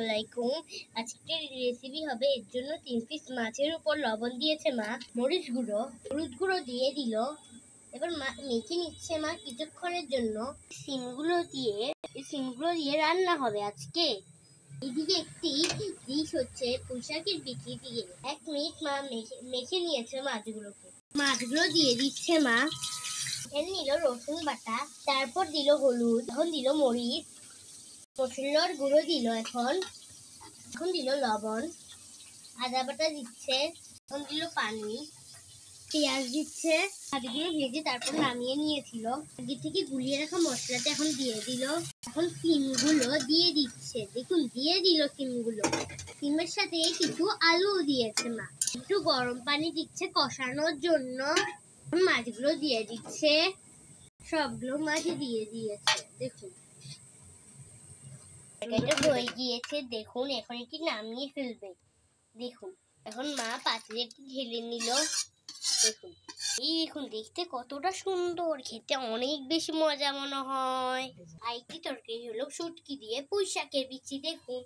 আলাইকুম। আজকে রেসিপি হবে, এর জন্য 3 পিস মাছের উপর লবণ দিয়েছে মা, মরিচ গুঁড়ো, হলুদ গুঁড়ো দিয়ে দিল। এবার মেখে নিচ্ছে মা কিছুক্ষণের জন্য। সিমগুলো দিয়ে রান্না হবে আজকে। এদিকে একটি ডিশ হচ্ছে পুঁইশাকের বিচি দিয়ে 1 মিনিট মা মেখে নিয়েছে মাছগুলো দিয়ে দিচ্ছে মা। এর নিল রসুন বাটা, তারপর দিল হলুদ, এখন দিল মরিচ, মশলার গুঁড়ো দিল, এখন দিল লবণ, আদা বাটা দিচ্ছে, এখন দিল পানি, পেঁয়াজ দিচ্ছে। মাছগুলো ভেজে তারপর নামিয়ে নিয়েছিল, আগে থেকে গুলিয়ে রাখা মশলাটা এখন দিয়ে দিল। এখন সিমগুলো দিয়ে দিচ্ছে, দেখুন দিয়ে দিল সিমগুলো। সিমের সাথে কিছু আলু দিয়েছে মা, একটু গরম পানি দিচ্ছে কষানোর জন্য। মাছগুলো দিয়ে দিচ্ছে, সবগুলো মাছ দিয়ে দিয়েছে। দেখুন এটা হয়ে গিয়েছে, দেখুন এখন এটি নামিয়ে ফেলবে। দেখুন এখন মা পাতিলে ঢেলে নিল। দেখুন দেখতে কতটা সুন্দর, খেতে অনেক বেশি মজা মনে হয়। আরেকটি তরকারি হলো শুটকি দিয়ে পুঁইশাকের বিচি। দেখুন